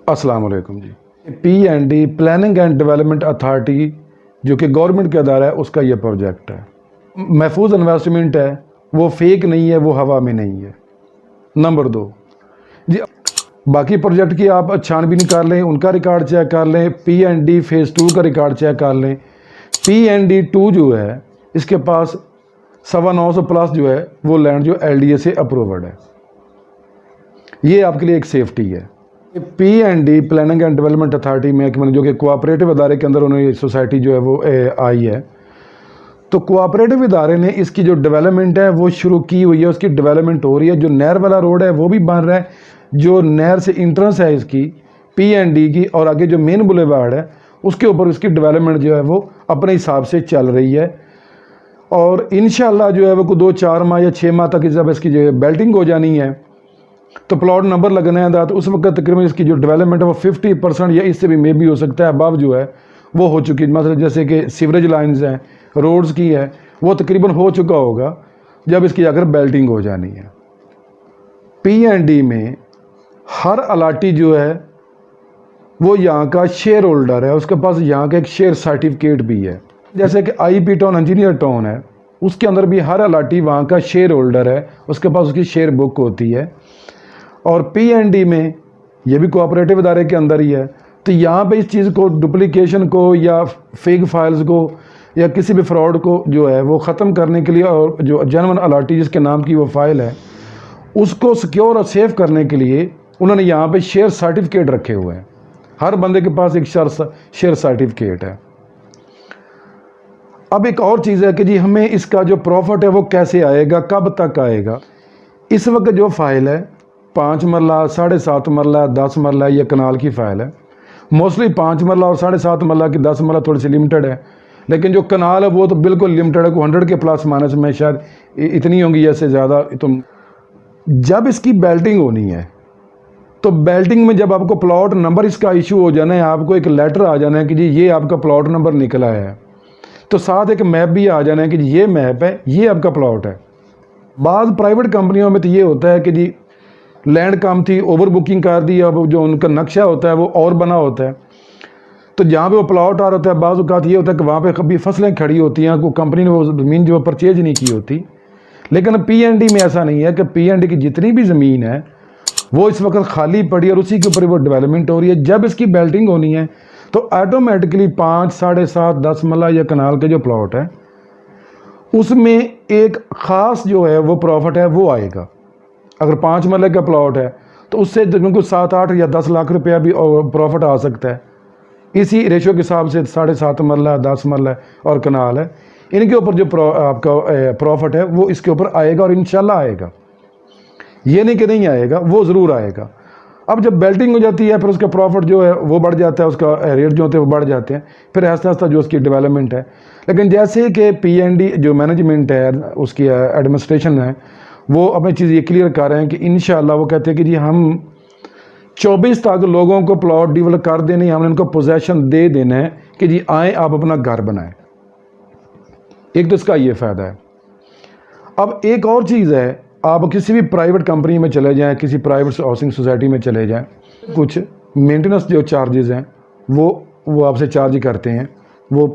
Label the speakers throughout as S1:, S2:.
S1: अस्सलाम वालेकुम जी। P&D planning and development authority जो कि गवर्नमेंट का अदारा है, उसका ये प्रोजेक्ट है। महफूज इन्वेस्टमेंट है, वो फेक नहीं है, वो हवा में नहीं है। नंबर 2 जी, बाकी प्रोजेक्ट की आप छानबीन कर लें, उनका रिकॉर्ड चेक कर लें, P&D फेज़ 2 का रिकॉर्ड चेक कर लें। P&D 2 जो है, इसके पास 950 प्लस जो है वो लैंड जो LDA से अप्रूव्ड है। ये आपके लिए एक सेफ्टी है। P&D planning and development authority में जो कि कोऑपरेटिव अदारे के अंदर उन्होंने सोसाइटी जो है वो आई है, तो कोऑपरेटिव इदारे ने इसकी जो डेवलपमेंट है वो शुरू की हुई है, उसकी डेवलपमेंट हो रही है। जो नहर वाला रोड है वो भी बन रहा है, जो नहर से इंट्रेंस है इसकी P&D की, और आगे जो मेन बुलेवार्ड है उसके ऊपर उसकी डेवलपमेंट जो है वो अपने हिसाब से चल रही है। और इंशाल्लाह जो है वो 2-4 माह या 6 माह तक जब इसकी जो बेल्टिंग हो जानी है तो प्लॉट नंबर लगना है, तो उस वक्त तकरीबन इसकी जो डेवलपमेंट है वो 50% या इससे भी मे भी हो सकता है अबव जो है वो हो चुकी है। मतलब जैसे कि सीवरेज लाइंस हैं, रोड्स की है, वो तकरीबन हो चुका होगा जब इसकी अगर बेल्टिंग हो जानी है। P&D में हर अलाटी जो है वो यहाँ का शेयर होल्डर है, उसके पास यहाँ का एक शेयर सर्टिफिकेट भी है। जैसे कि IP टाउन इंजीनियर टाउन है, उसके अंदर भी हर अलाटी वहाँ का शेयर होल्डर है, उसके पास उसकी शेयर बुक होती है। और P&D में ये भी कोऑपरेटिव इदारे के अंदर ही है, तो यहाँ पे इस चीज़ को, डुप्लीकेशन को या फेक फाइल्स को या किसी भी फ्रॉड को जो है वो ख़त्म करने के लिए, और जो जेन्युइन अलाटी जिसके नाम की वो फाइल है उसको सिक्योर और सेफ करने के लिए उन्होंने यहाँ पे शेयर सर्टिफिकेट रखे हुए हैं। हर बंदे के पास एक शेयर सर्टिफिकेट है। अब एक और चीज़ है कि जी हमें इसका जो प्रॉफिट है वो कैसे आएगा, कब तक आएगा। इस वक्त जो फाइल है 5 मरला, 7.5 मरला, 10 मरला, ये कनाल की फ़ाइल है। मोस्टली 5 मरला और 7.5 मरला की 10 मरला थोड़ी सी लिमिटेड है, लेकिन जो कनाल है वो तो बिल्कुल लिमिटेड है। 100 के प्लस माइनस में शायद इतनी होंगी या से ज़्यादा। तो जब इसकी बेल्टिंग होनी है तो बेल्टिंग में जब आपको प्लॉट नंबर इसका इशू हो जाना है, आपको एक लेटर आ जाना है कि जी ये आपका प्लॉट नंबर निकला है, तो साथ एक मैप भी आ जाना है कि ये मैप है, ये आपका प्लॉट है। बाज़ प्राइवेट कंपनियों में तो ये होता है कि जी लैंड कम थी, ओवर बुकिंग कर दी, अब जो उनका नक्शा होता है वो और बना होता है, तो जहाँ पे वो प्लॉट आ रहा होता है बाज़ औक़ात ये होता है कि वहाँ पे कभी फसलें खड़ी होती हैं, कोई कंपनी ने वो ज़मीन जो परचेज नहीं की होती। लेकिन P&D में ऐसा नहीं है कि P&D की जितनी भी ज़मीन है वो इस वक्त खाली पड़ी और उसी के ऊपर वो डेवलपमेंट हो रही है। जब इसकी बेल्टिंग होनी है तो ऑटोमेटिकली 5, 7.5, 10 मरला या कनाल के जो प्लॉट है उसमें एक ख़ास जो है वो प्रॉफिट है वो आएगा। अगर 5 मरले का प्लॉट है तो उससे कुछ 7, 8 या 10 लाख रुपया भी प्रॉफिट आ सकता है। इसी रेशो के हिसाब से 7.5 मरला, 10 मरला और कनाल है, इनके ऊपर जो आपका प्रॉफिट है वो इसके ऊपर आएगा और इंशाल्लाह आएगा। ये नहीं कि नहीं आएगा, वो ज़रूर आएगा। अब जब बेल्टिंग हो जाती है फिर उसका प्रॉफिट जो है वो बढ़ जाता है, उसका रेट जो होते हैं वो बढ़ जाते हैं, फिर आहिस्ता आहिस्ता जो उसकी डेवलपमेंट है। लेकिन जैसे कि P&D जो मैनेजमेंट है, उसकी एडमिनिस्ट्रेशन है, वो अपनी चीज़ ये क्लियर कर रहे हैं कि इंशाल्लाह वो कहते हैं कि जी हम 24 तक लोगों को प्लॉट डेवलप कर देने, हमने उनको पोजेसन दे देना है कि जी आएँ आप अपना घर बनाएं। एक तो इसका ये फ़ायदा है। अब एक और चीज़ है, आप किसी भी प्राइवेट कंपनी में चले जाएं, किसी प्राइवेट हाउसिंग सोसाइटी में चले जाएं, कुछ मेंटेनेंस जो चार्जेस हैं वो आपसे चार्ज करते हैं। वो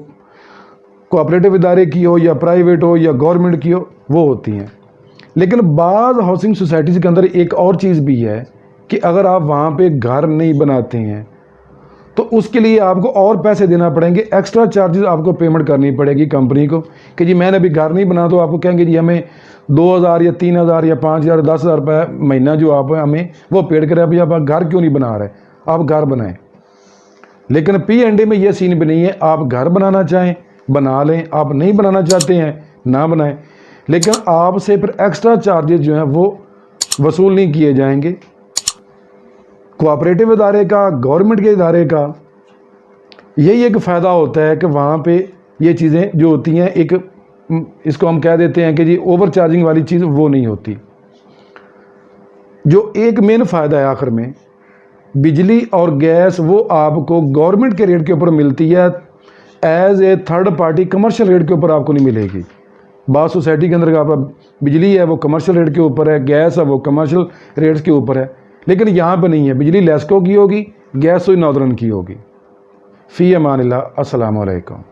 S1: कोऑपरेटिव इदारे की हो या प्राइवेट हो या गवर्नमेंट की हो, वो होती हैं। लेकिन बाज़ हाउसिंग सोसाइटीज़ के अंदर एक और चीज़ भी है कि अगर आप वहाँ पे घर नहीं बनाते हैं तो उसके लिए आपको और पैसे देना पड़ेंगे, एक्स्ट्रा चार्जेस आपको पेमेंट करनी पड़ेगी कंपनी को कि जी मैंने अभी घर नहीं बना, तो आपको कहेंगे जी हमें 2,000 या 3,000 या 5,000 10,000 रुपये महीना जो आप हमें वो पेड करें। अभी आप घर क्यों नहीं बना रहे, आप घर बनाएं। लेकिन P&D में ये सीन भी नहीं है, आप घर बनाना चाहें बना लें, आप नहीं बनाना चाहते हैं ना बनाएं, लेकिन आपसे फिर एक्स्ट्रा चार्जेस जो हैं वो वसूल नहीं किए जाएंगे। कोऑपरेटिव इदारे का, गवर्नमेंट के इदारे का यही एक फ़ायदा होता है कि वहाँ पे ये चीज़ें जो होती हैं, एक इसको हम कह देते हैं कि जी ओवर चार्जिंग वाली चीज़ वो नहीं होती। जो एक मेन फ़ायदा है आखिर में, बिजली और गैस वो आपको गवर्नमेंट के रेट के ऊपर मिलती है, as a third party commercial rate के ऊपर आपको नहीं मिलेगी। बाज़ सोसाइटी के अंदर का बिजली है वो कमर्शियल रेट के ऊपर है, गैस है वो कमर्शियल रेट्स के ऊपर है, लेकिन यहाँ पे नहीं है। बिजली लेस्को की होगी गैस हुई नॉर्दर्न की होगी। फ़ी अमानिल्लाह, अस्सलामु अलैकुम।